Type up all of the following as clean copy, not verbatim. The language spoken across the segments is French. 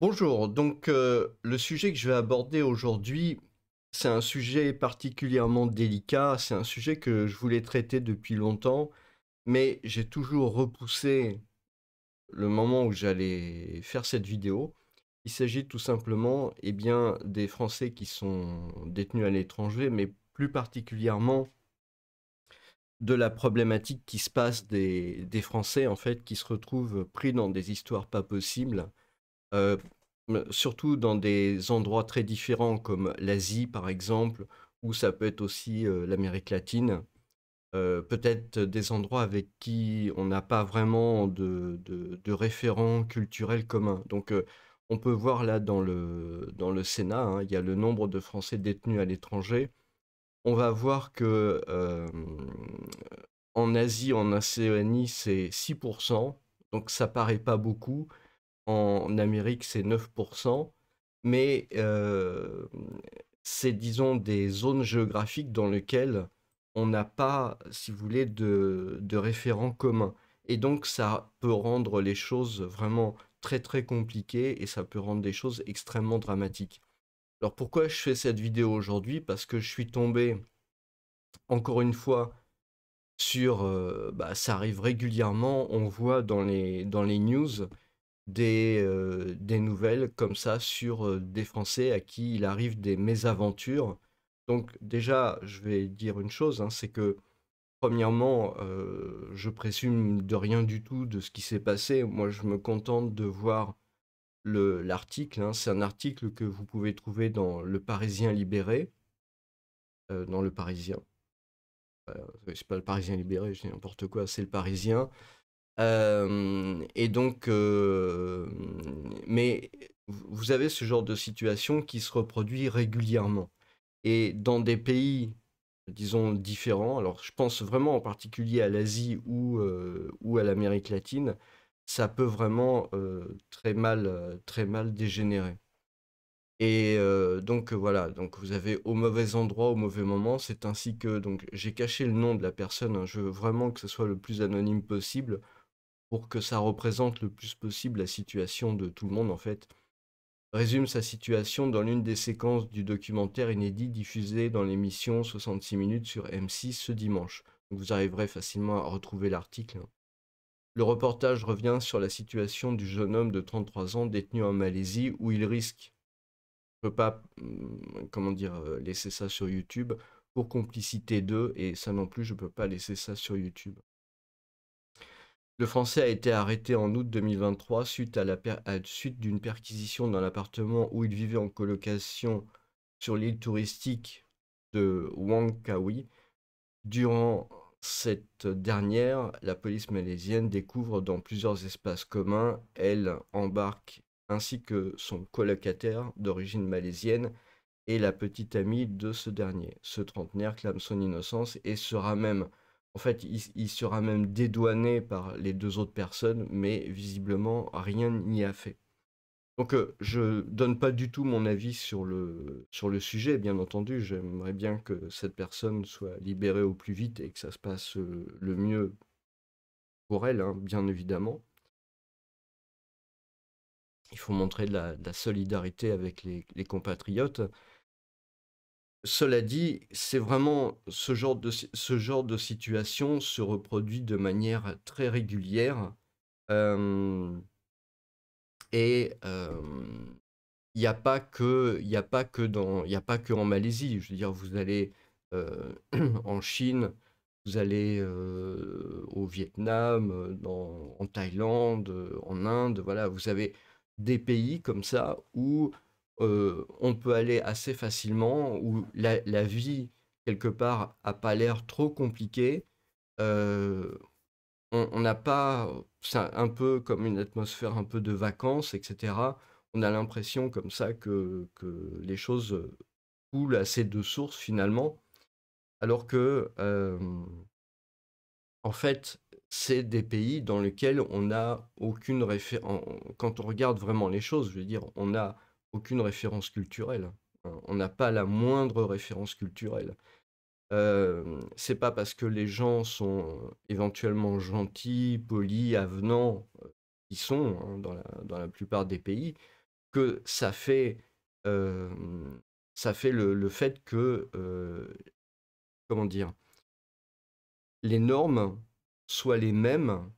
Bonjour, le sujet que je vais aborder aujourd'hui, c'est un sujet particulièrement délicat, c'est un sujet que je voulais traiter depuis longtemps, mais j'ai toujours repoussé le moment où j'allais faire cette vidéo. Il s'agit tout simplement, des Français qui sont détenus à l'étranger, mais plus particulièrement de la problématique qui se passe des Français, en fait, qui se retrouvent pris dans des histoires pas possibles. Heu, Surtout dans des endroits très différents comme l'Asie, par exemple, ou ça peut être aussi, l'Amérique latine. Peut-être des endroits avec qui on n'a pas vraiment de référents culturels communs. On peut voir là dans le Sénat, hein, il y a le nombre de Français détenus à l'étranger. On va voir que, en Asie, en Océanie, c'est 6%, donc ça paraît pas beaucoup. En Amérique, c'est 9%, mais c'est, disons, des zones géographiques dans lesquelles on n'a pas, si vous voulez, de référents communs. Et donc, ça peut rendre les choses vraiment très très compliquées et ça peut rendre des choses extrêmement dramatiques. Alors pourquoi je fais cette vidéo aujourd'hui? Parce que je suis tombé, encore une fois, sur, ça arrive régulièrement, on voit dans les news des nouvelles comme ça sur des Français à qui il arrive des mésaventures. Donc déjà, je vais dire une chose, hein, c'est que premièrement, je présume de rien du tout de ce qui s'est passé. Moi, je me contente de voir l'article, hein. C'est un article que vous pouvez trouver dans Le Parisien Libéré, dans Le Parisien. C'est pas Le Parisien Libéré, je dis n'importe quoi, c'est Le Parisien. Mais vous avez ce genre de situation qui se reproduit régulièrement et dans des pays, disons, différents. Alors je pense vraiment en particulier à l'Asie ou à l'Amérique latine. Ça peut vraiment, très mal dégénérer et voilà, donc vous avez au mauvais endroit, au mauvais moment. C'est ainsi que donc j'ai caché le nom de la personne, hein. Je veux vraiment que ce soit le plus anonyme possible pour que ça représente le plus possible la situation de tout le monde, en fait. Résume sa situation dans l'une des séquences du documentaire inédit diffusé dans l'émission 66 minutes sur M6 ce dimanche. Donc vous arriverez facilement à retrouver l'article. Le reportage revient sur la situation du jeune homme de 33 ans détenu en Malaisie où il risque, je peux pas, comment dire, laisser ça sur YouTube pour complicité d'eux et ça non plus je peux pas laisser ça sur YouTube. Le Français a été arrêté en août 2023 suite d'une perquisition dans l'appartement où il vivait en colocation sur l'île touristique de Langkawi. Durant cette dernière, la police malaisienne découvre dans plusieurs espaces communs, elle embarque ainsi que son colocataire d'origine malaisienne et la petite amie de ce dernier. Ce trentenaire clame son innocence et sera même, en fait, il sera même dédouané par les deux autres personnes, mais visiblement rien n'y a fait. Je donne pas du tout mon avis sur le sujet, bien entendu. J'aimerais bien que cette personne soit libérée au plus vite et que ça se passe le mieux pour elle, hein, bien évidemment. Il faut montrer de la solidarité avec les compatriotes. Cela dit, c'est vraiment ce genre de situation se reproduit de manière très régulière. Hem et il n'y a pas que il y a pas que dans il y a pas que en Malaisie. Je veux dire, vous allez, en Chine, vous allez, au Vietnam, en Thaïlande, en Inde, voilà. Vous avez des pays comme ça où, on peut aller assez facilement, où la vie, quelque part, a pas l'air trop compliquée. Heu, on n'a pas c'est un peu comme une atmosphère un peu de vacances et cetera. On a l'impression comme ça que les choses, coulent assez de source finalement, alors que, en fait, c'est des pays dans lesquels on n'a aucune référence. Quand on regarde vraiment les choses, je veux dire, on n'a aucune référence culturelle, hein. On n'a pas la moindre référence culturelle. C'est pas parce que les gens sont, éventuellement gentils, polis, avenants, ils sont, hein, dans la plupart des pays, que euh, ça fait le fait que, comment dire, les normes soient les mêmes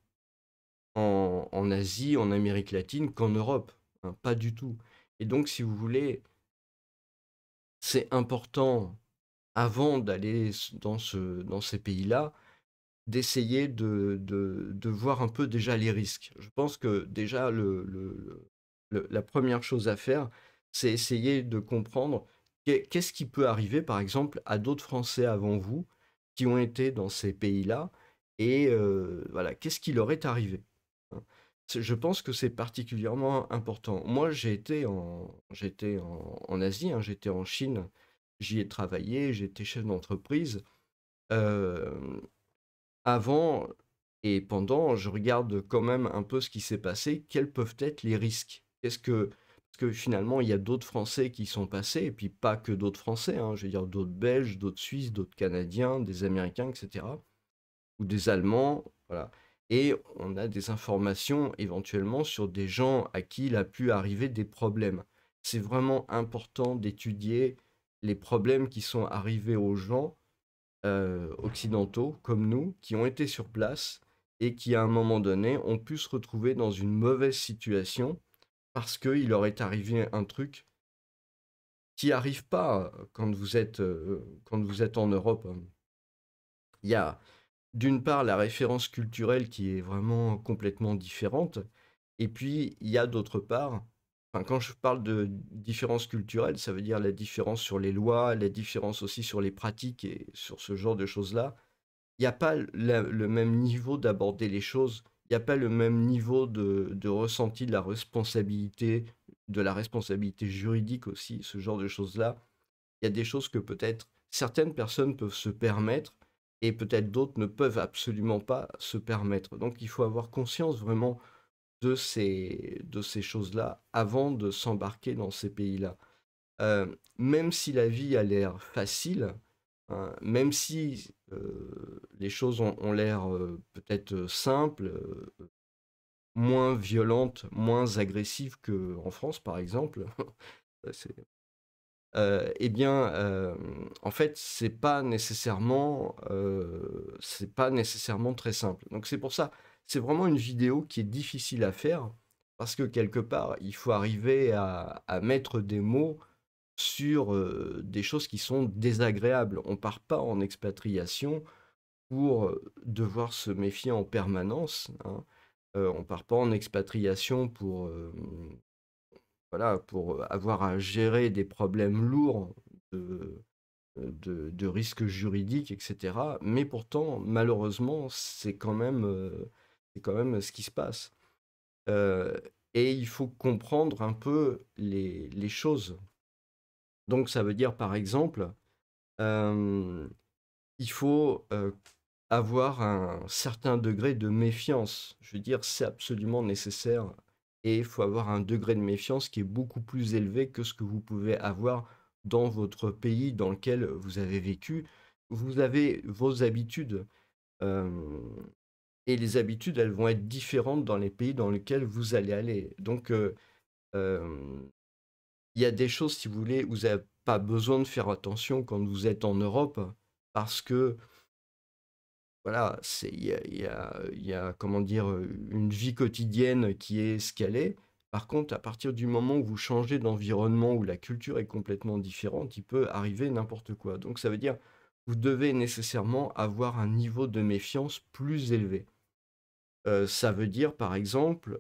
en Asie, en Amérique latine qu'en Europe, hein, pas du tout. Et donc, si vous voulez, c'est important, avant d'aller dans ces pays-là, d'essayer de voir un peu déjà les risques. Je pense que déjà, la première chose à faire, c'est essayer de comprendre qu'est-ce qui peut arriver, par exemple, à d'autres Français avant vous qui ont été dans ces pays-là, et voilà, qu'est-ce qui leur est arrivé, hein. Je pense que c'est particulièrement important. Moi, j'étais en Asie, hein, j'étais en Chine, j'y ai travaillé, j'étais chef d'entreprise. Euh, Avant et pendant, je regarde quand même un peu ce qui s'est passé. Quels peuvent être les risques? Parce que finalement, il y a d'autres Français qui sont passés, et puis pas que d'autres Français, hein, je veux dire d'autres Belges, d'autres Suisses, d'autres Canadiens, des Américains, etc. Ou des Allemands, voilà. Et on a des informations éventuellement sur des gens à qui il a pu arriver des problèmes. C'est vraiment important d'étudier les problèmes qui sont arrivés aux gens occidentaux comme nous qui ont été sur place et qui à un moment donné ont pu se retrouver dans une mauvaise situation parce qu'il leur est arrivé un truc qui arrive pas quand vous êtes en Europe. Il y a d'une part la référence culturelle qui est vraiment complètement différente, et puis il y a d'autre part, enfin, quand je parle de différence culturelle, ça veut dire la différence sur les lois, la différence aussi sur les pratiques et sur ce genre de choses-là. Il n'y a pas le même niveau d'aborder les choses, il n'y a pas le même niveau de ressenti de la responsabilité juridique aussi, ce genre de choses-là. Il y a des choses que peut-être certaines personnes peuvent se permettre et peut-être d'autres ne peuvent absolument pas se permettre. Donc il faut avoir conscience vraiment de ces choses-là avant de s'embarquer dans ces pays-là. Même si la vie a l'air facile, hein, même si les choses ont l'air peut-être simples, moins violentes, moins agressives qu'en France, par exemple, c'est- eh bien, en fait, c'est pas nécessairement très simple. Donc c'est pour ça, c'est vraiment une vidéo qui est difficile à faire parce que quelque part, il faut arriver à mettre des mots sur des choses qui sont désagréables. On part pas en expatriation pour devoir se méfier en permanence, hein. On part pas en expatriation pour, voilà, pour avoir à gérer des problèmes lourds de, de risques juridiques, etc. Mais pourtant, malheureusement, c'est quand même ce qui se passe. Euh, et il faut comprendre un peu les choses. Donc ça veut dire, par exemple, euh, il faut avoir un certain degré de méfiance. Je veux dire, c'est absolument nécessaire. Et il faut avoir un degré de méfiance qui est beaucoup plus élevé que ce que vous pouvez avoir dans votre pays dans lequel vous avez vécu. Vous avez vos habitudes. euh, et les habitudes, elles vont être différentes dans les pays dans lesquels vous allez aller. Donc, euh, il y a des choses, si vous voulez, où vous n'avez pas besoin de faire attention quand vous êtes en Europe, parce que voilà, il y a, comment dire, une vie quotidienne qui est ce qu'elle est. Par contre, à partir du moment où vous changez d'environnement, où la culture est complètement différente, il peut arriver n'importe quoi. Donc ça veut dire, vous devez nécessairement avoir un niveau de méfiance plus élevé. Ça veut dire, par exemple,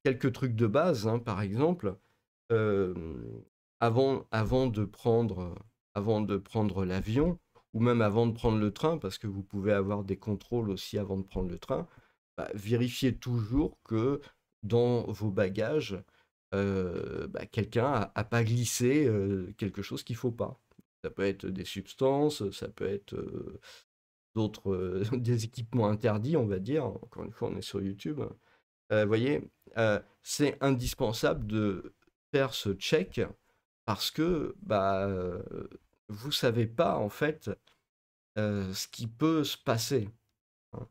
quelques trucs de base, hein, par exemple, euh, avant de prendre l'avion, ou même avant de prendre le train, parce que vous pouvez avoir des contrôles aussi avant de prendre le train, bah, vérifiez toujours que dans vos bagages, bah, quelqu'un a pas glissé quelque chose qu'il faut pas. Ça peut être des substances, ça peut être d'autres des équipements interdits, on va dire. Encore une fois, on est sur YouTube. Vous voyez, c'est indispensable de faire ce check parce que bah, vous savez pas en fait ce qui peut se passer, hein.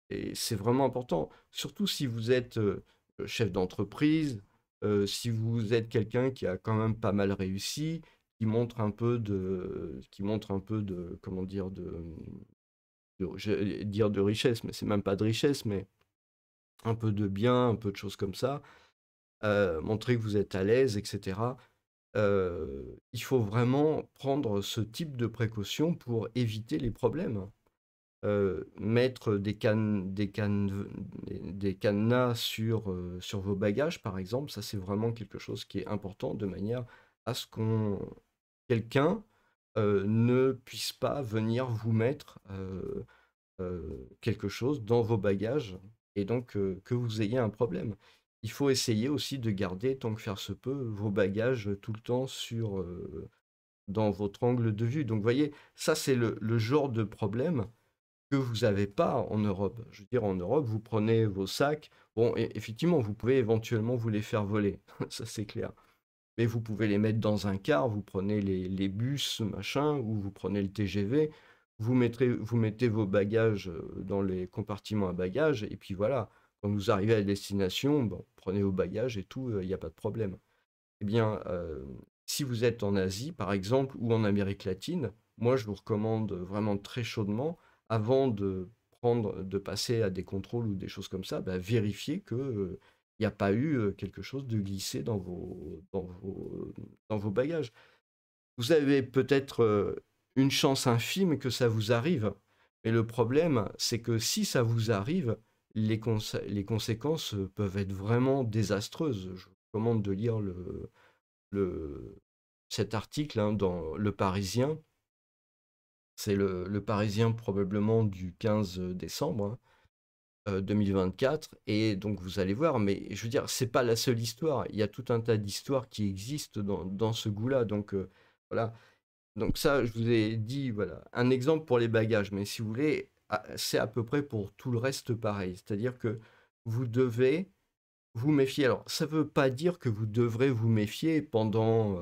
Et c'est vraiment important, surtout si vous êtes chef d'entreprise, Si vous êtes quelqu'un qui a quand même pas mal réussi, qui montre un peu de, comment dire, j'allais dire de richesse, mais c'est même pas de richesse, mais un peu de bien, un peu de choses comme ça, montrer que vous êtes à l'aise, etc. Il faut vraiment prendre ce type de précaution pour éviter les problèmes. Mettre des cadenas sur vos bagages, par exemple, ça c'est vraiment quelque chose qui est important de manière à ce quelqu'un ne puisse pas venir vous mettre quelque chose dans vos bagages et donc que vous ayez un problème. Il faut essayer aussi de garder, tant que faire se peut, vos bagages tout le temps dans votre angle de vue. Donc, vous voyez, ça, c'est le genre de problème que vous n'avez pas en Europe. Je veux dire, en Europe, vous prenez vos sacs. Bon, effectivement, vous pouvez éventuellement vous les faire voler, ça c'est clair. Mais vous pouvez les mettre dans un car, vous prenez les bus, machin, ou vous prenez le TGV, vous mettez vos bagages dans les compartiments à bagages, et puis voilà, quand vous arrivez à la destination, bon, prenez vos bagages et tout, il n'y a pas de problème. Eh bien, si vous êtes en Asie, par exemple, ou en Amérique latine, moi, je vous recommande vraiment très chaudement, avant de passer à des contrôles ou des choses comme ça, bah, vérifiez que, il n'y a pas eu quelque chose de glissé dans vos bagages. Vous avez peut-être une chance infime que ça vous arrive, mais le problème, c'est que si ça vous arrive, les conséquences peuvent être vraiment désastreuses. Je vous recommande de lire le, cet article hein, dans Le Parisien. C'est le Parisien probablement du 15 décembre hein, 2024. Et donc vous allez voir, mais je veux dire, c'est pas la seule histoire. Il y a tout un tas d'histoires qui existent dans ce goût-là. Donc voilà. Donc ça, je vous ai dit, voilà, un exemple pour les bagages. Mais si vous voulez, c'est à peu près pour tout le reste pareil. C'est-à-dire que vous devez vous méfier. Alors, ça ne veut pas dire que vous devrez vous méfier pendant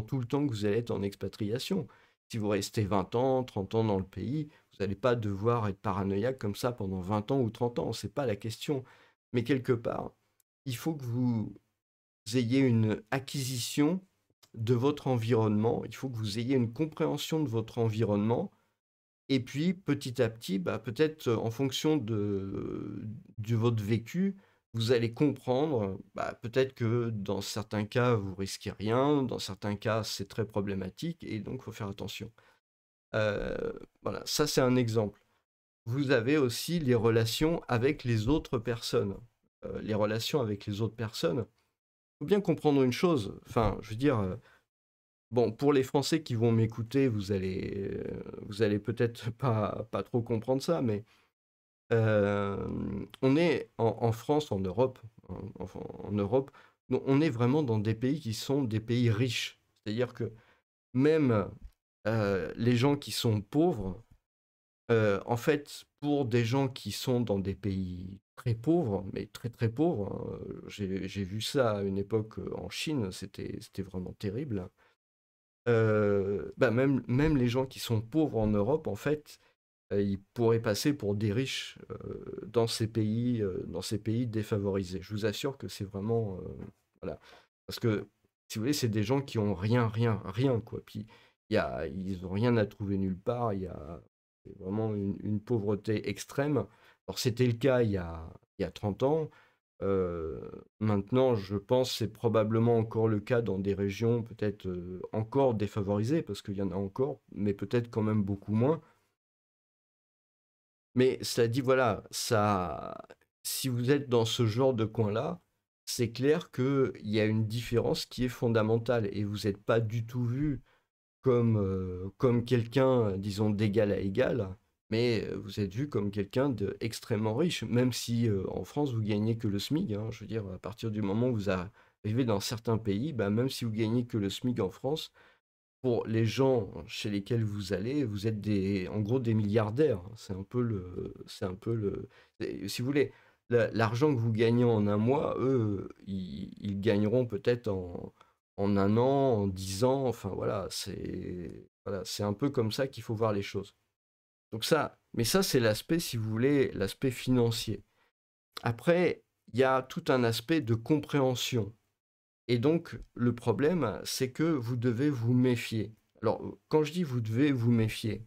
tout le temps que vous allez être en expatriation. Si vous restez 20 ans, 30 ans dans le pays, vous n'allez pas devoir être paranoïaque comme ça pendant 20 ans ou 30 ans. C'est pas la question. Mais quelque part, il faut que vous ayez une acquisition de votre environnement. Il faut que vous ayez une compréhension de votre environnement. Et puis, petit à petit, bah, peut-être en fonction de votre vécu, vous allez comprendre, bah, peut-être que dans certains cas, vous risquez rien, dans certains cas, c'est très problématique, et donc il faut faire attention. Euh, voilà, ça c'est un exemple. Vous avez aussi les relations avec les autres personnes. Les relations avec les autres personnes. Il faut bien comprendre une chose, enfin, je veux dire, bon, pour les Français qui vont m'écouter, vous allez peut-être pas trop comprendre ça, mais on est en France, en Europe, en Europe, on est vraiment dans des pays qui sont des pays riches. C'est-à-dire que même les gens qui sont pauvres, en fait, pour des gens qui sont dans des pays très pauvres, mais très très pauvres, hein, j'ai vu ça à une époque en Chine, c'était vraiment terrible. Bah, même les gens qui sont pauvres en Europe, en fait, ils pourraient passer pour des riches dans ces pays défavorisés. Je vous assure que c'est vraiment, voilà. Parce que, si vous voulez, c'est des gens qui ont rien, rien, rien, quoi. Puis, ils ont rien à trouver nulle part. Il y a vraiment une pauvreté extrême. Alors, c'était le cas il y a 30 ans. Euh, Maintenant, je pense que c'est probablement encore le cas dans des régions peut-être encore défavorisées, parce qu'il y en a encore, mais peut-être quand même beaucoup moins. Mais cela dit, voilà, ça, si vous êtes dans ce genre de coin-là, c'est clair qu'il y a une différence qui est fondamentale et vous n'êtes pas du tout vu comme quelqu'un, disons, d'égal à égal, mais vous êtes vu comme quelqu'un d'extrêmement riche, même si en France vous gagnez que le SMIC, hein. Je veux dire, à partir du moment où vous arrivez dans certains pays, bah, même si vous gagnez que le SMIC en France, pour les gens chez lesquels vous allez, vous êtes en gros des milliardaires. Si vous voulez, l'argent que vous gagnez en un mois, eux, ils gagneront peut-être en un an, en 10 ans. Enfin voilà, c'est un peu comme ça qu'il faut voir les choses. Donc ça, mais ça c'est l'aspect, si vous voulez, l'aspect financier. Après, il y a tout un aspect de compréhension. Et donc, le problème, c'est que vous devez vous méfier. Alors, quand je dis vous devez vous méfier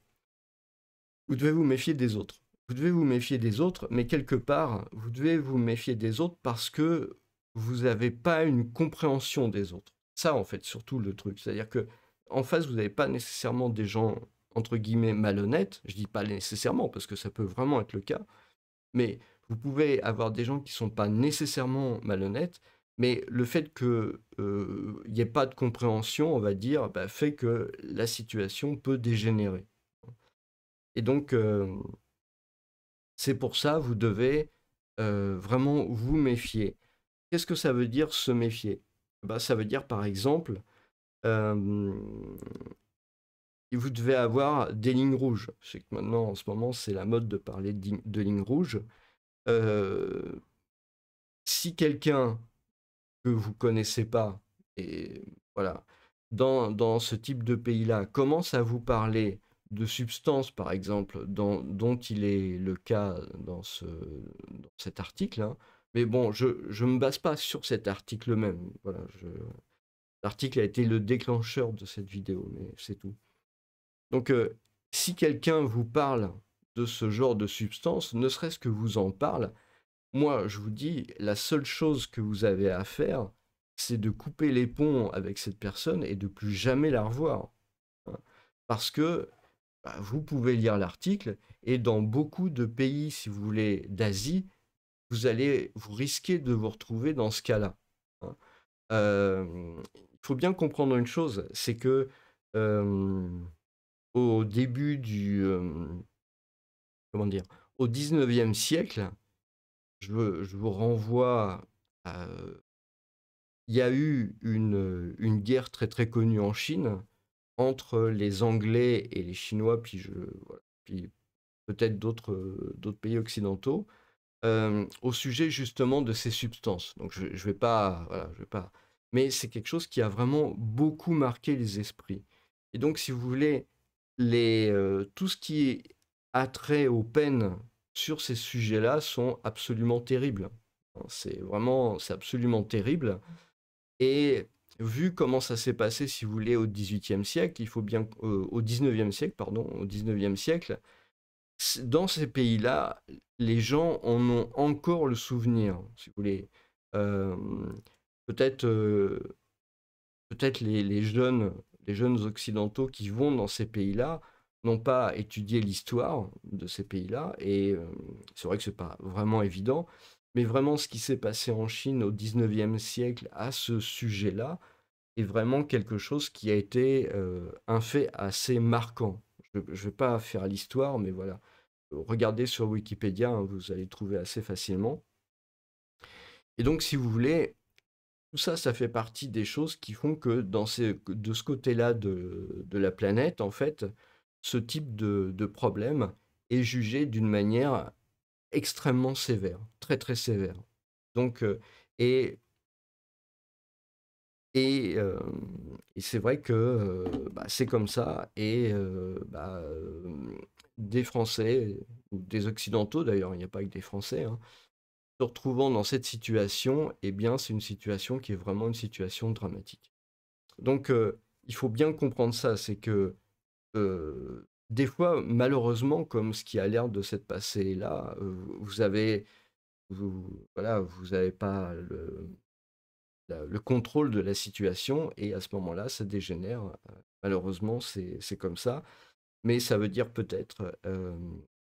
des autres. Vous devez vous méfier des autres, mais quelque part, vous devez vous méfier des autres parce que vous n'avez pas une compréhension des autres. Ça, en fait, surtout le truc. C'est-à-dire que en face, vous n'avez pas nécessairement des gens, entre guillemets, malhonnêtes. Je dis pas nécessairement, parce que ça peut vraiment être le cas. Mais vous pouvez avoir des gens qui sont pas nécessairement malhonnêtes, mais le fait que, il n'y ait pas de compréhension, on va dire, bah, fait que la situation peut dégénérer. Et donc, c'est pour ça, vous devez vraiment vous méfier. Qu'est-ce que ça veut dire se méfier? Bah, ça veut dire, par exemple, euh, vous devez avoir des lignes rouges. Je sais que maintenant, en ce moment, c'est la mode de parler de lignes rouges. Euh, Si quelqu'un que vous connaissez pas, et voilà, dans ce type de pays-là, commence à vous parler de substances, par exemple, dont il est le cas dans cet article, hein. Mais bon, je ne me base pas sur cet article même. Voilà, l'article a été le déclencheur de cette vidéo, mais c'est tout. Donc, si quelqu'un vous parle de ce genre de substance, ne serait-ce que vous en parle, moi, je vous dis, la seule chose que vous avez à faire, c'est de couper les ponts avec cette personne et de plus jamais la revoir, hein. Parce que bah, vous pouvez lire l'article et dans beaucoup de pays, si vous voulez, d'Asie, vous risquez de vous retrouver dans ce cas-là, hein. Il faut bien comprendre une chose, c'est que euh, au début comment dire, au 19e siècle, je vous renvoie à, il y a eu une guerre très très connue en Chine entre les Anglais et les Chinois, voilà, puis peut-être d'autres pays occidentaux, au sujet justement de ces substances. Donc je vais pas, voilà, je vais pas. Mais c'est quelque chose qui a vraiment beaucoup marqué les esprits. Et donc, si vous voulez, tout ce qui a trait aux peines sur ces sujets-là sont absolument terribles. C'est absolument terrible. Et vu comment ça s'est passé, si vous voulez, au XVIIIe siècle, il faut bien, au XIXe siècle, pardon, au XIXe siècle, dans ces pays-là, les gens en ont encore le souvenir, si vous voulez. Euh, peut-être, peut-être les jeunes occidentaux qui vont dans ces pays-là n'ont pas étudié l'histoire de ces pays-là, et c'est vrai que c'est pas vraiment évident, mais vraiment ce qui s'est passé en Chine au XIXe siècle à ce sujet-là, est vraiment quelque chose qui a été un fait assez marquant. Je ne vais pas faire l'histoire, mais voilà. Regardez sur Wikipédia, hein, vous allez trouver assez facilement. Et donc, si vous voulez, tout ça, ça fait partie des choses qui font que de ce côté-là de la planète, en fait, ce type de problème est jugé d'une manière extrêmement sévère, très très sévère. Donc, et Et, euh, et c'est vrai que bah, c'est comme ça. Et des Français, ou des Occidentaux d'ailleurs, il n'y a pas que des Français, hein, se retrouvant dans cette situation, eh bien, c'est une situation qui est vraiment une situation dramatique. Donc, il faut bien comprendre ça, c'est que des fois, malheureusement, comme ce qui a l'air de s'être passé là, voilà, vous n'avez pas le contrôle de la situation et à ce moment-là, ça dégénère. Malheureusement, c'est comme ça. Mais ça veut dire peut-être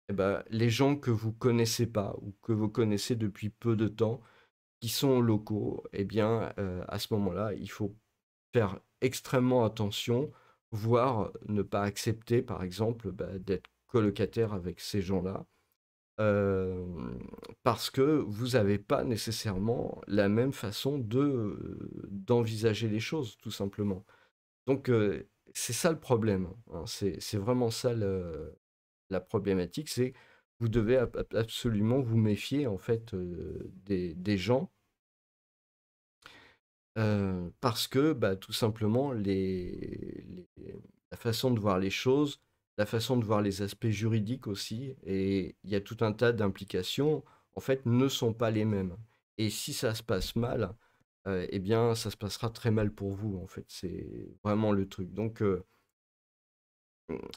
eh ben, les gens que vous connaissez pas ou que vous connaissez depuis peu de temps, qui sont locaux, eh bien, à ce moment-là, il faut faire extrêmement attention, voire ne pas accepter, par exemple, bah, d'être colocataire avec ces gens-là. euh, Parce que vous n'avez pas nécessairement la même façon d'envisager les choses, tout simplement. Donc, c'est ça le problème, hein. C'est vraiment ça la problématique, c'est vous devez absolument vous méfier en fait des gens parce que bah, tout simplement la façon de voir les choses, la façon de voir les aspects juridiques aussi, et il y a tout un tas d'implications en fait ne sont pas les mêmes. Et si ça se passe mal, eh bien, ça se passera très mal pour vous, en fait. C'est vraiment le truc. Donc,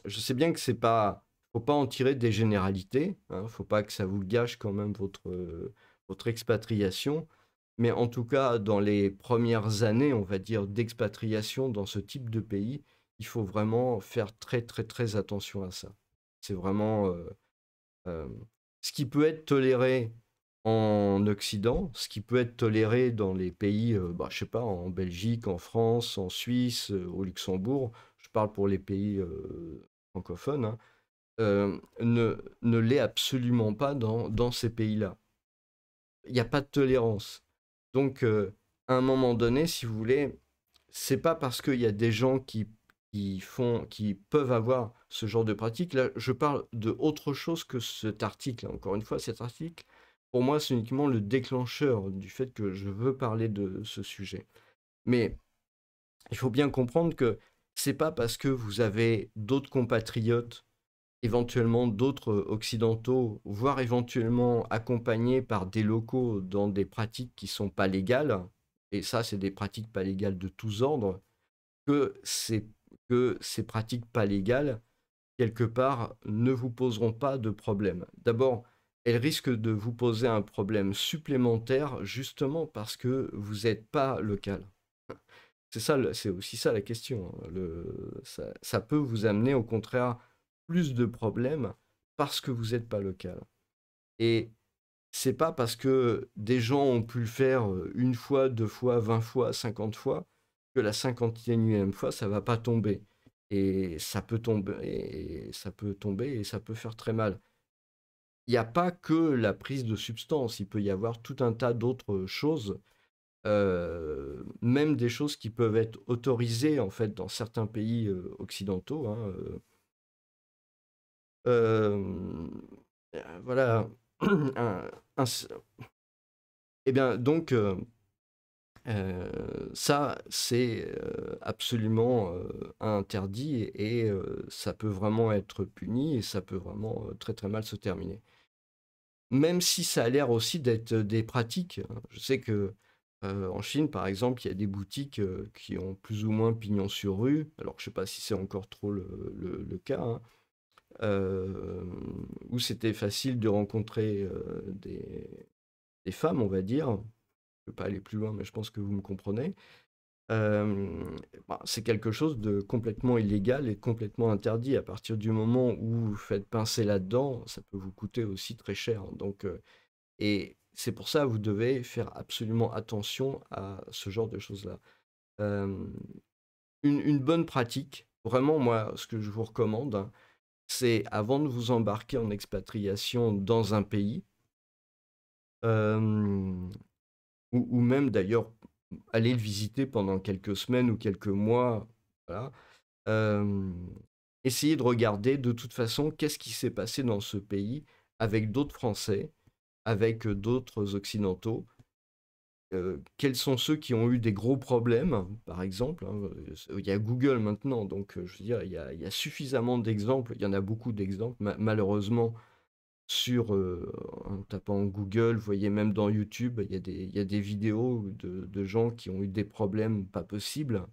je sais bien que c'est pas, faut pas en tirer des généralités, hein, faut pas que ça vous gâche quand même votre expatriation. Mais en tout cas, dans les premières années, on va dire, d'expatriation dans ce type de pays, il faut vraiment faire très, très, très attention à ça. C'est vraiment euh, ce qui peut être toléré en Occident, ce qui peut être toléré dans les pays, bah, je sais pas, en Belgique, en France, en Suisse, au Luxembourg, je parle pour les pays francophones, hein, ne l'est absolument pas dans ces pays-là. Il n'y a pas de tolérance. Donc, à un moment donné, si vous voulez, c'est pas parce qu'il y a des gens qui peuvent avoir ce genre de pratique. Là, je parle de autre chose que cet article. Encore une fois, cet article, pour moi, c'est uniquement le déclencheur du fait que je veux parler de ce sujet. Mais il faut bien comprendre que c'est pas parce que vous avez d'autres compatriotes, éventuellement d'autres occidentaux, voire éventuellement accompagnés par des locaux dans des pratiques qui sont pas légales, et ça, c'est des pratiques pas légales de tous ordres, que ces pratiques pas légales, quelque part, ne vous poseront pas de problème. D'abord, elles risquent de vous poser un problème supplémentaire, justement parce que vous n'êtes pas local. C'est ça, c'est aussi ça la question, hein. Ça peut vous amener au contraire plus de problèmes parce que vous n'êtes pas local. Et c'est pas parce que des gens ont pu le faire une fois, deux fois, 20 fois, 50 fois, que la 51e fois, ça va pas tomber. Et ça peut tomber, et ça peut tomber, et ça peut faire très mal. Il n'y a pas que la prise de substance, il peut y avoir tout un tas d'autres choses, même des choses qui peuvent être autorisées en fait dans certains pays occidentaux, hein, euh, voilà. un- un- eh bien, donc, ça, c'est absolument interdit et ça peut vraiment être puni et ça peut vraiment très très mal se terminer. Même si ça a l'air aussi d'être des pratiques, hein. Je sais que en Chine, par exemple, il y a des boutiques qui ont plus ou moins pignon sur rue. Alors, je sais pas si c'est encore trop le cas, hein, euh, où c'était facile de rencontrer des femmes, on va dire. Je ne peux pas aller plus loin, mais je pense que vous me comprenez. Bah, c'est quelque chose de complètement illégal et complètement interdit. À partir du moment où vous faites pincer là-dedans, ça peut vous coûter aussi très cher. Donc, et c'est pour ça que vous devez faire absolument attention à ce genre de choses-là. Euh, une bonne pratique, vraiment, moi, ce que je vous recommande, hein, c'est avant de vous embarquer en expatriation dans un pays, euh, ou même d'ailleurs aller le visiter pendant quelques semaines ou quelques mois, voilà. Euh, Essayez de regarder de toute façon qu'est-ce qui s'est passé dans ce pays avec d'autres Français, avec d'autres Occidentaux. Quels sont ceux qui ont eu des gros problèmes, par exemple, hein, il y a Google maintenant, donc je veux dire, il y a suffisamment d'exemples, il y en a beaucoup d'exemples, malheureusement, sur, en tapant Google, vous voyez même dans YouTube, il y a des vidéos de gens qui ont eu des problèmes pas possibles.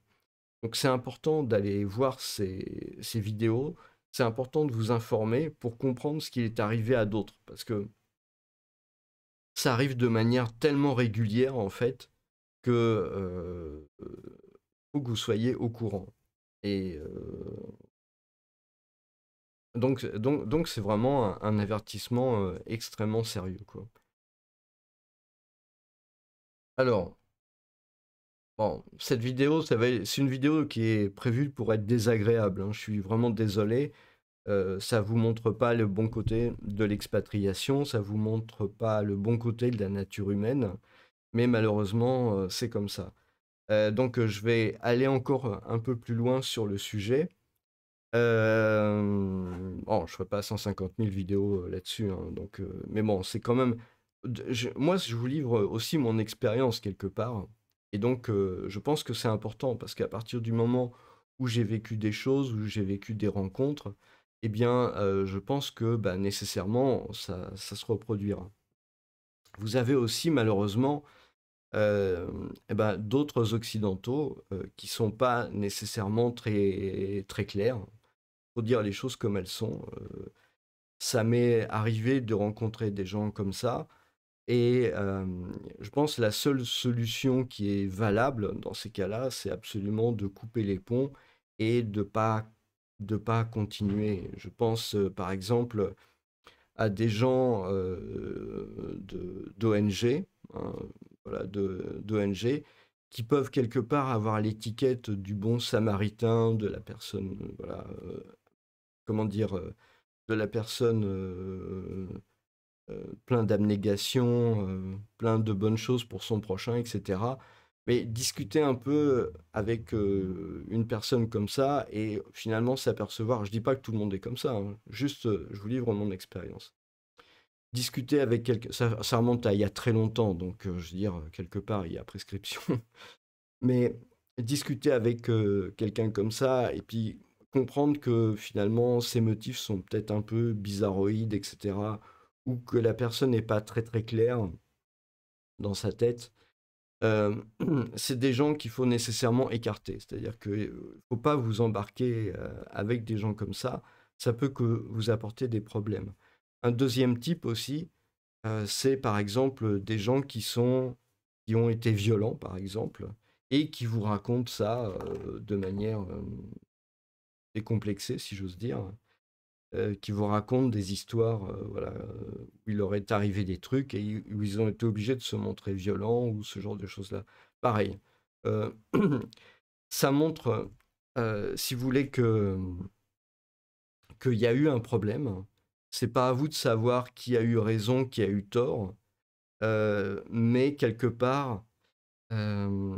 Donc c'est important d'aller voir ces vidéos, c'est important de vous informer pour comprendre ce qui est arrivé à d'autres, parce que ça arrive de manière tellement régulière en fait que faut que vous soyez au courant. Et donc c'est vraiment un avertissement extrêmement sérieux, quoi. Alors, bon, cette vidéo, c'est une vidéo qui est prévue pour être désagréable, hein. Je suis vraiment désolé. Ça vous montre pas le bon côté de l'expatriation, ça vous montre pas le bon côté de la nature humaine, mais malheureusement, c'est comme ça. Donc, je vais aller encore un peu plus loin sur le sujet. Bon, je ferai pas 150 000 vidéos là-dessus, hein, donc, mais bon, c'est quand même. Moi, je vous livre aussi mon expérience quelque part, et donc je pense que c'est important parce qu'à partir du moment où j'ai vécu des choses, où j'ai vécu des rencontres, eh bien, je pense que bah, nécessairement ça se reproduira. Vous avez aussi malheureusement et ben, d'autres occidentaux qui sont pas nécessairement très, très clairs. Faut dire les choses comme elles sont. Ça m'est arrivé de rencontrer des gens comme ça. Et je pense que la seule solution qui est valable dans ces cas-là, c'est absolument de couper les ponts et de pas continuer. Je pense par exemple à des gens d'ONG, hein, voilà, d'ONG, qui peuvent quelque part avoir l'étiquette du bon samaritain, de la personne, voilà, comment dire, de la personne plein d'abnégation, plein de bonnes choses pour son prochain, etc. Mais discuter un peu avec une personne comme ça et finalement s'apercevoir, je dis pas que tout le monde est comme ça, hein, juste je vous livre mon expérience. Discuter avec quelqu'un, ça remonte à il y a très longtemps, donc je veux dire, quelque part, il y a prescription. Mais discuter avec quelqu'un comme ça et puis comprendre que finalement ses motifs sont peut-être un peu bizarroïdes, etc. Ou que la personne n'est pas très très claire dans sa tête, euh, c'est des gens qu'il faut nécessairement écarter. C'est-à-dire qu'il ne faut pas vous embarquer avec des gens comme ça peut que vous apporter des problèmes. Un deuxième type aussi, c'est par exemple des gens qui ont été violents, par exemple, et qui vous racontent ça de manière décomplexée, si j'ose dire, qui vous racontent des histoires voilà, où il leur est arrivé des trucs et où ils ont été obligés de se montrer violents ou ce genre de choses-là. Pareil, euh, ça montre, si vous voulez, qu'il y a eu un problème. C'est pas à vous de savoir qui a eu raison, qui a eu tort, mais quelque part, euh,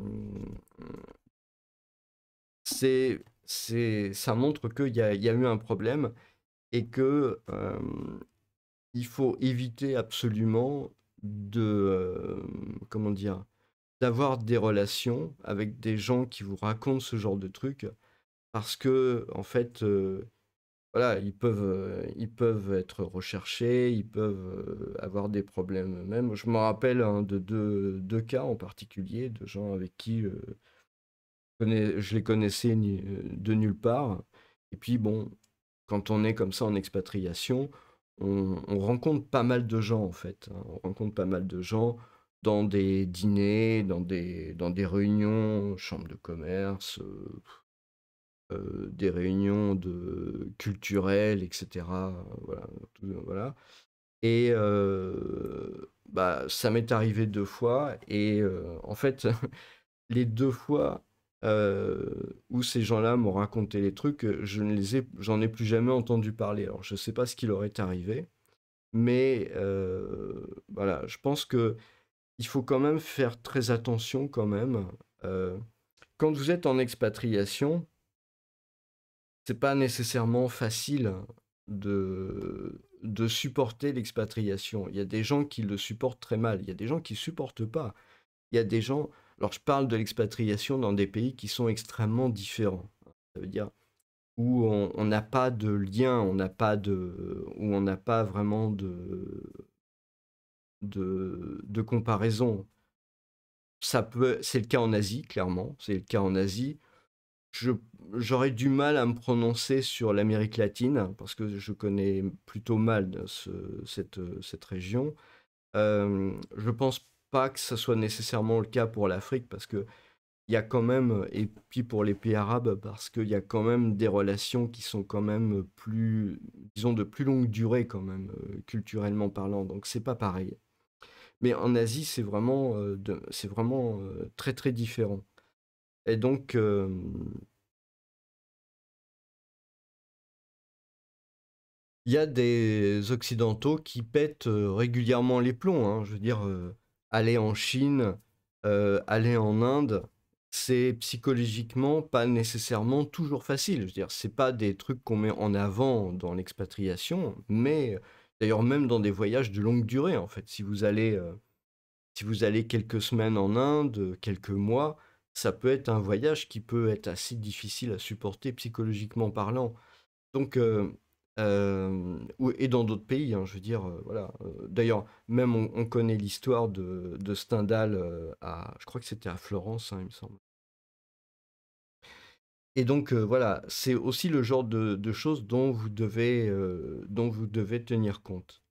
ça montre qu'il y a eu un problème et que il faut éviter absolument comment dire, d'avoir des relations avec des gens qui vous racontent ce genre de trucs parce que en fait, voilà, ils peuvent être recherchés, ils peuvent avoir des problèmes eux-mêmes. Je me rappelle hein, de deux cas en particulier de gens avec qui je les connaissais de nulle part. Et puis bon, quand on est comme ça en expatriation, on rencontre pas mal de gens en fait, hein. On rencontre pas mal de gens dans des dîners, dans des réunions, chambres de commerce, des réunions culturelles, etc. Voilà, voilà. Et bah, ça m'est arrivé 2 fois. Et en fait, les 2 fois où ces gens-là m'ont raconté les trucs, j'en ai plus jamais entendu parler. Alors, je sais pas ce qui leur est arrivé, mais voilà, je pense que il faut quand même faire très attention quand même. Euh, Quand vous êtes en expatriation, c'est pas nécessairement facile de supporter l'expatriation. Il y a des gens qui le supportent très mal. Il y a des gens qui supportent pas. Il y a des gens. Alors, je parle de l'expatriation dans des pays qui sont extrêmement différents. Ça veut dire où on n'a pas de lien, où on n'a pas vraiment de comparaison. C'est le cas en Asie, clairement. C'est le cas en Asie. Je, J'aurais du mal à me prononcer sur l'Amérique latine parce que je connais plutôt mal cette région. Je pense pas que ce soit nécessairement le cas pour l'Afrique parce que il y a quand même, et puis pour les pays arabes, parce qu'il y a quand même des relations qui sont quand même plus, disons, de plus longue durée quand même, culturellement parlant. Donc c'est pas pareil. Mais en Asie, c'est vraiment très très différent. Et donc, il y a des Occidentaux qui pètent régulièrement les plombs, hein. Je veux dire, aller en Chine, aller en Inde, c'est psychologiquement pas nécessairement toujours facile. Je veux dire, c'est pas des trucs qu'on met en avant dans l'expatriation, mais d'ailleurs même dans des voyages de longue durée, en fait. Si vous allez quelques semaines en Inde, quelques mois, ça peut être un voyage qui peut être assez difficile à supporter psychologiquement parlant. Donc, Et dans d'autres pays, hein, je veux dire, voilà. D'ailleurs, même on connaît l'histoire de Stendhal je crois que c'était à Florence, hein, il me semble. Et donc, voilà, c'est aussi le genre de choses dont vous devez tenir compte.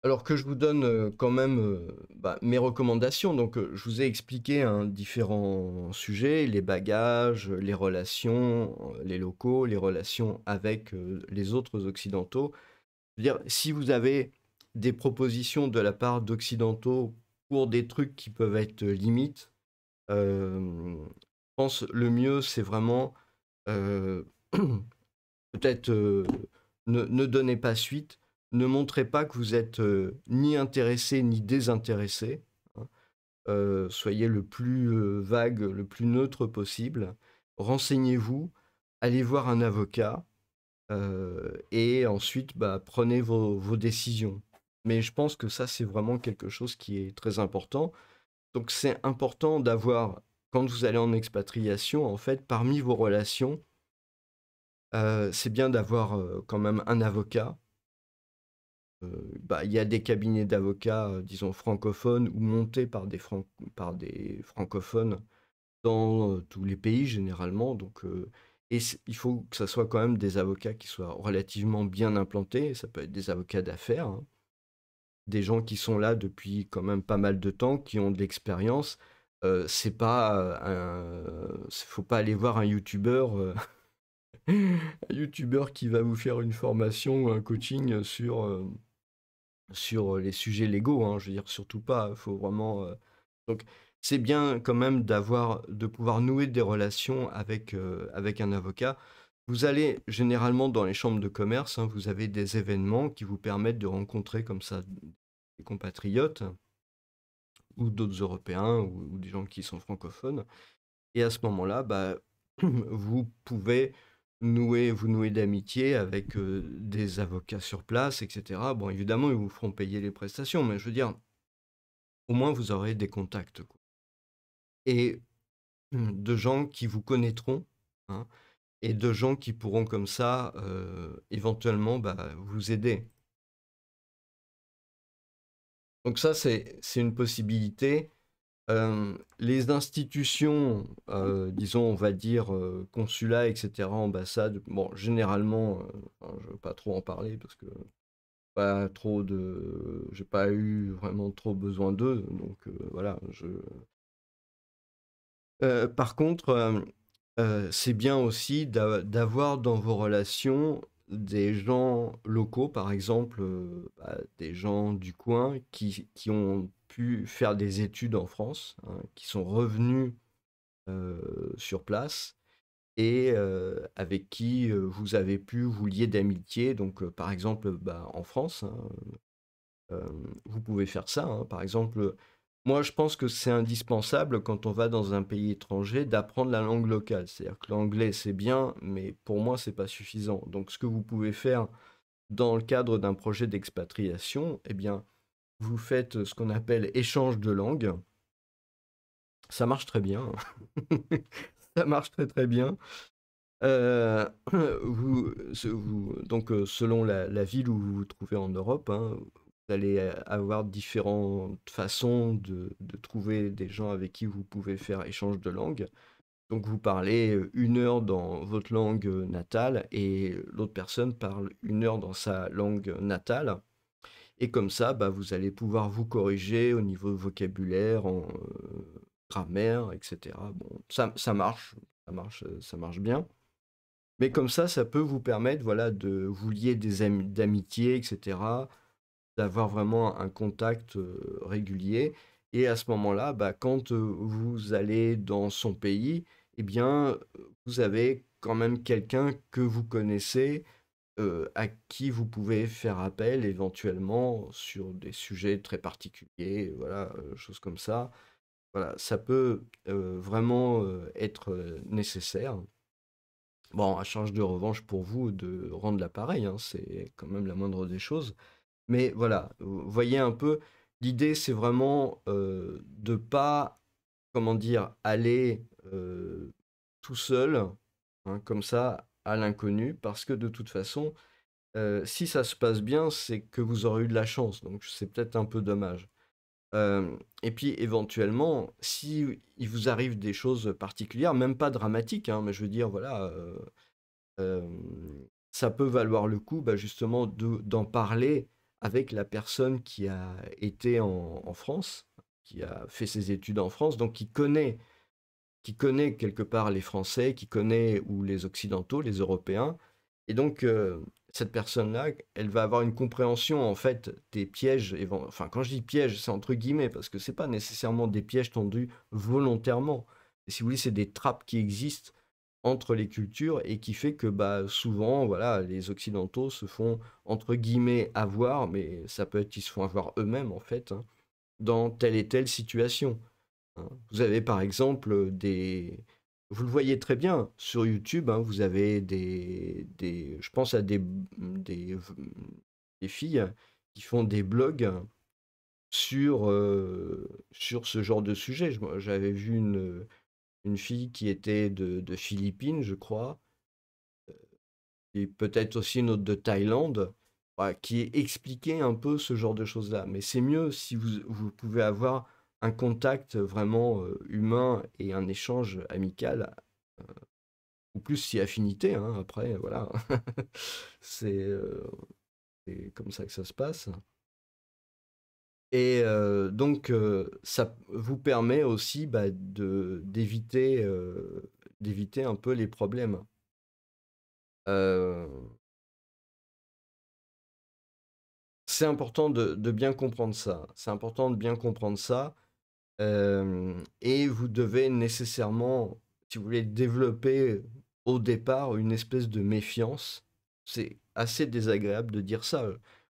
Alors que je vous donne quand même mes recommandations. Donc, je vous ai expliqué hein, différents sujets, les bagages, les relations, les locaux, les relations avec les autres occidentaux. Je veux dire, si vous avez des propositions de la part d'occidentaux pour des trucs qui peuvent être limites, je pense le mieux, c'est vraiment euh, peut-être ne donnez pas suite, ne montrez pas que vous êtes ni intéressé ni désintéressé. Hein. Soyez le plus vague, le plus neutre possible. Renseignez-vous, allez voir un avocat et ensuite prenez vos décisions. Mais je pense que ça, c'est vraiment quelque chose qui est très important. Donc c'est important d'avoir, quand vous allez en expatriation, en fait, parmi vos relations, c'est bien d'avoir quand même un avocat. Il y a des cabinets d'avocats, disons francophones ou montés par des francophones dans tous les pays généralement. Donc, il faut que ça soit quand même des avocats qui soient relativement bien implantés. Ça peut être des avocats d'affaires, hein, des gens qui sont là depuis quand même pas mal de temps, qui ont de l'expérience. C'est pas faut pas aller voir un youtubeur un youtubeur qui va vous faire une formation ou un coaching sur les sujets légaux, hein, je veux dire, surtout pas. Faut vraiment. Donc, c'est bien quand même de pouvoir nouer des relations avec un avocat. Vous allez généralement dans les chambres de commerce, hein, vous avez des événements qui vous permettent de rencontrer comme ça des compatriotes ou d'autres Européens ou des gens qui sont francophones. Et à ce moment-là, vous pouvez vous nouer d'amitié avec des avocats sur place, etc. Bon, évidemment, ils vous feront payer les prestations, mais je veux dire, au moins vous aurez des contacts, quoi. Et de gens qui vous connaîtront, hein, et de gens qui pourront comme ça, éventuellement, vous aider. Donc ça, c'est une possibilité. Les institutions, disons, on va dire, consulats, etc., ambassades, bon, généralement, enfin, je ne veux pas trop en parler parce que j'ai pas eu vraiment trop besoin d'eux, donc voilà. Par contre, c'est bien aussi d'avoir dans vos relations des gens locaux, par exemple, des gens du coin qui ont pu faire des études en France, hein, qui sont revenus sur place et avec qui vous avez pu vous lier d'amitié. Donc, par exemple, en France, hein, vous pouvez faire ça. Hein. Par exemple, moi, je pense que c'est indispensable quand on va dans un pays étranger d'apprendre la langue locale. C'est-à-dire que l'anglais, c'est bien, mais pour moi, c'est pas suffisant. Donc, ce que vous pouvez faire dans le cadre d'un projet d'expatriation, eh bien, vous faites ce qu'on appelle échange de langue. Ça marche très bien. Ça marche très très bien. Euh, donc, selon la ville où vous vous trouvez en Europe, hein, vous allez avoir différentes façons de trouver des gens avec qui vous pouvez faire échange de langue. Donc, vous parlez une heure dans votre langue natale et l'autre personne parle une heure dans sa langue natale. Et comme ça, vous allez pouvoir vous corriger au niveau vocabulaire, en grammaire, etc. Bon, ça marche bien. Mais comme ça peut vous permettre, voilà, de vous lier d'amitié, etc., d'avoir vraiment un contact régulier. Et à ce moment-là, quand vous allez dans son pays, eh bien, vous avez quand même quelqu'un que vous connaissez, à qui vous pouvez faire appel éventuellement sur des sujets très particuliers, voilà, choses comme ça. Voilà, ça peut vraiment être nécessaire. Bon, à charge de revanche pour vous de rendre l'appareil, hein, c'est quand même la moindre des choses. Mais voilà, vous voyez un peu, l'idée c'est vraiment de pas, comment dire, aller euh, tout seul, hein, comme ça, à l'inconnu, parce que de toute façon, si ça se passe bien, c'est que vous aurez eu de la chance, donc c'est peut-être un peu dommage. Et puis éventuellement, si il vous arrive des choses particulières, même pas dramatiques, hein, mais je veux dire, voilà, ça peut valoir le coup, bah, justement, d'en parler avec la personne qui a été en France, qui a fait ses études en France, donc qui connaît quelque part les Français, qui connaît ou les Occidentaux, les Européens. Et donc, cette personne-là, elle va avoir une compréhension en fait des pièges. Enfin, quand je dis pièges, c'est entre guillemets parce que c'est pas nécessairement des pièges tendus volontairement. Et si vous voulez, c'est des trappes qui existent entre les cultures et qui fait que bah, souvent, voilà, les Occidentaux se font entre guillemets avoir, mais ça peut être qu'ils se font avoir eux-mêmes en fait, hein, dans telle et telle situation, hein. Vous avez par exemple des... Vous le voyez très bien sur YouTube, hein, vous avez je pense à des filles qui font des blogs sur ce genre de sujet. J'avais vu une fille qui était de Philippines, je crois, et peut-être aussi une autre de Thaïlande, voilà, qui expliquait un peu ce genre de choses-là. Mais c'est mieux si vous pouvez avoir un contact vraiment humain et un échange amical, ou plus si affinité, hein, après, voilà. C'est c'est comme ça que ça se passe. Et donc, ça vous permet aussi bah, d'éviter un peu les problèmes. Euh, c'est important de bien comprendre ça. C'est important de bien comprendre ça. Et vous devez nécessairement, si vous voulez, développer au départ une espèce de méfiance. C'est assez désagréable de dire ça,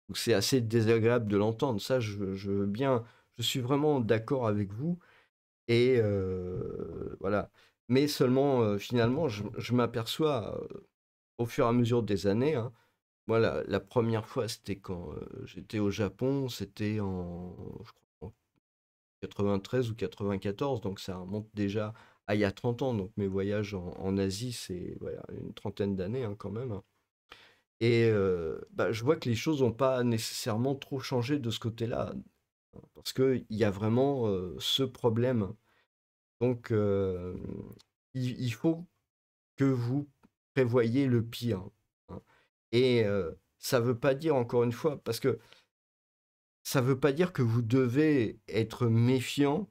ou c'est assez désagréable de l'entendre. Ça, je veux bien, je suis vraiment d'accord avec vous. Et voilà. Mais seulement, finalement, je m'aperçois au fur et à mesure des années, hein, moi, la première fois, c'était quand j'étais au Japon, c'était je crois, en 93 ou 94, donc ça remonte déjà à il y a 30 ans. Donc mes voyages en Asie, c'est voilà, une trentaine d'années, hein, quand même, hein. Et bah, je vois que les choses n'ont pas nécessairement trop changé de ce côté-là, hein, parce qu'il y a vraiment ce problème. Donc il faut que vous prévoyez le pire, hein. Et ça ne veut pas dire, encore une fois, parce que ça ne veut pas dire que vous devez être méfiant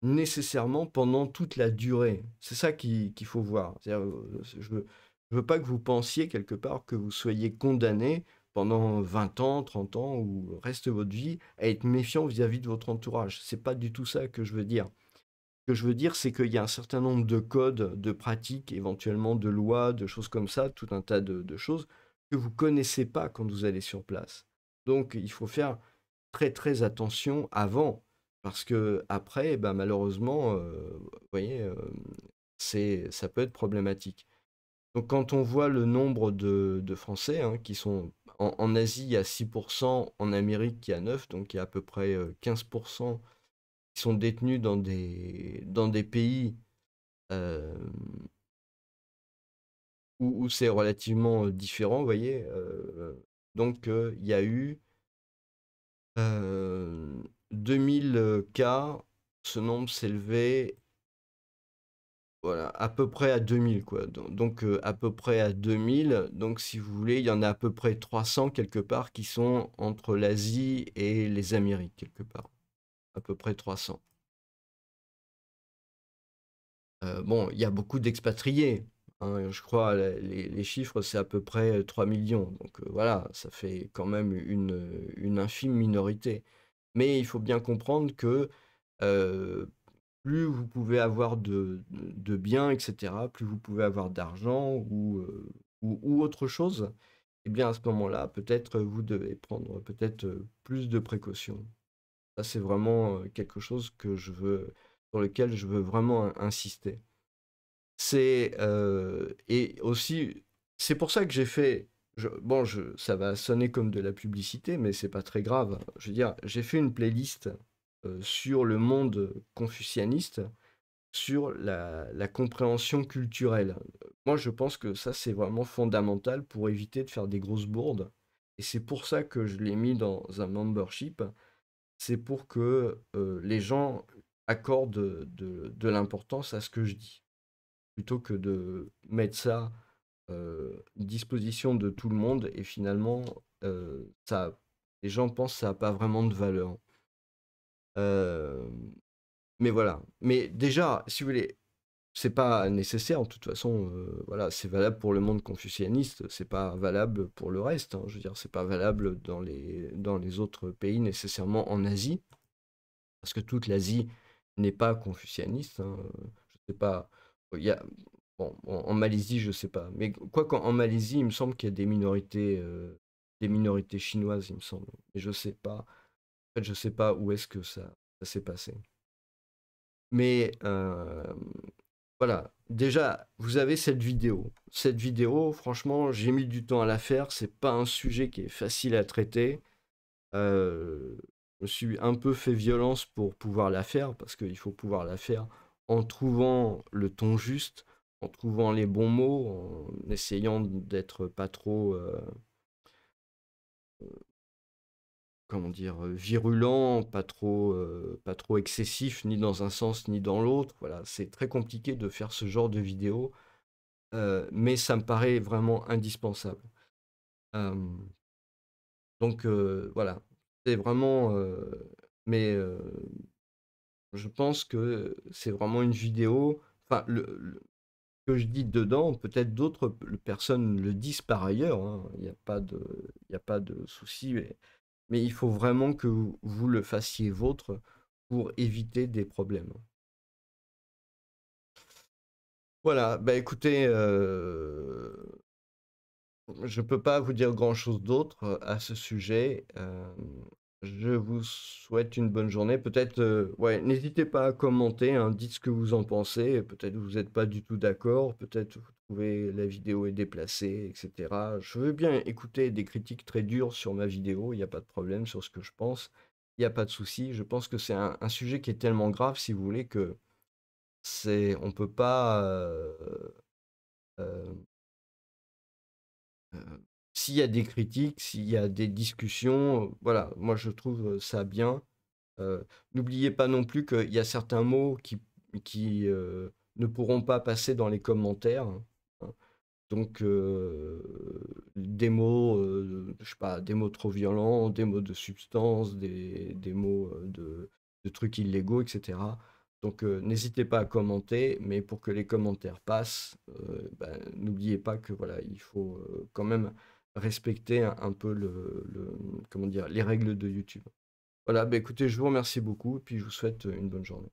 nécessairement pendant toute la durée. C'est ça qu'il faut voir. Je veux pas que vous pensiez quelque part que vous soyez condamné pendant 20 ans, 30 ans ou le reste de votre vie à être méfiant vis-à-vis de votre entourage. C'est pas du tout ça que je veux dire. Ce que je veux dire, c'est qu'il y a un certain nombre de codes, de pratiques, éventuellement de lois, de choses comme ça, tout un tas de choses que vous connaissez pas quand vous allez sur place. Donc, il faut faire très très attention avant, parce que après, bah, malheureusement, vous voyez, ça peut être problématique. Donc, quand on voit le nombre de Français, hein, qui sont en Asie, il y a 6%, en Amérique, il y a 9%, donc il y a à peu près 15% qui sont détenus dans des pays euh, où c'est relativement différent, vous voyez. Donc, il y a eu 2000 cas, ce nombre s'élevait, voilà, à peu près à 2000, quoi. Donc, à peu près à 2000. Donc, si vous voulez, il y en a à peu près 300 quelque part qui sont entre l'Asie et les Amériques, quelque part. À peu près 300. Bon, il y a beaucoup d'expatriés, hein, je crois, les chiffres, c'est à peu près 3 millions. Donc, voilà, ça fait quand même une infime minorité. Mais il faut bien comprendre que euh, plus vous pouvez avoir de biens, etc., plus vous pouvez avoir d'argent ou autre chose, eh bien à ce moment-là, peut-être vous devez prendre peut-être plus de précautions. Ça, c'est vraiment quelque chose sur lequel je veux vraiment insister. Et aussi, c'est pour ça que j'ai fait. Bon, ça va sonner comme de la publicité, mais c'est pas très grave. Je veux dire, j'ai fait une playlist sur le monde confucianiste sur la compréhension culturelle. Moi, je pense que ça, c'est vraiment fondamental pour éviter de faire des grosses bourdes. Et c'est pour ça que je l'ai mis dans un membership. C'est pour que les gens accordent de l'importance à ce que je dis, plutôt que de mettre ça à disposition de tout le monde et finalement, ça, les gens pensent que ça n'a pas vraiment de valeur. Euh, mais voilà. Mais déjà, si vous voulez, c'est pas nécessaire. De toute façon, voilà, c'est valable pour le monde confucianiste. C'est pas valable pour le reste, hein. Je veux dire, c'est pas valable dans les autres pays nécessairement en Asie, parce que toute l'Asie n'est pas confucianiste, hein. Je sais pas. Il y a, bon, en Malaisie, je sais pas. Mais quoi qu'en Malaisie, il me semble qu'il y a des minorités chinoises, il me semble. Mais je sais pas. En fait, je sais pas où est-ce que ça s'est passé. Mais voilà, déjà, vous avez cette vidéo. Cette vidéo, franchement, j'ai mis du temps à la faire. C'est pas un sujet qui est facile à traiter. Je me suis un peu fait violence pour pouvoir la faire, parce qu'il faut pouvoir la faire en trouvant le ton juste, en trouvant les bons mots, en essayant d'être pas trop, comment dire, virulent, pas trop excessif, ni dans un sens ni dans l'autre. Voilà, c'est très compliqué de faire ce genre de vidéo, mais ça me paraît vraiment indispensable. Euh, donc voilà, c'est vraiment, mais je pense que c'est vraiment une vidéo. Enfin, que je dis dedans, peut-être d'autres personnes le disent par ailleurs, hein. Il y a pas de souci, mais il faut vraiment que vous le fassiez vôtre pour éviter des problèmes. Voilà, bah écoutez, je peux pas vous dire grand-chose d'autre à ce sujet. Je vous souhaite une bonne journée. Peut-être, ouais, n'hésitez pas à commenter, hein, dites ce que vous en pensez. Peut-être vous n'êtes pas du tout d'accord, peut-être vous trouvez la vidéo est déplacée, etc. Je veux bien écouter des critiques très dures sur ma vidéo, il n'y a pas de problème sur ce que je pense, il n'y a pas de souci. Je pense que c'est un sujet qui est tellement grave, si vous voulez, que on peut pas, euh, euh, s'il y a des critiques, s'il y a des discussions, voilà, moi je trouve ça bien. N'oubliez pas non plus qu'il y a certains mots qui ne pourront pas passer dans les commentaires, hein. Donc, des mots, je sais pas, des mots trop violents, des mots de substance, des mots de trucs illégaux, etc. Donc, n'hésitez pas à commenter, mais pour que les commentaires passent, ben, n'oubliez pas que voilà, il faut quand même respecter un peu comment dire, les règles de YouTube. Voilà, bah écoutez, je vous remercie beaucoup et puis je vous souhaite une bonne journée.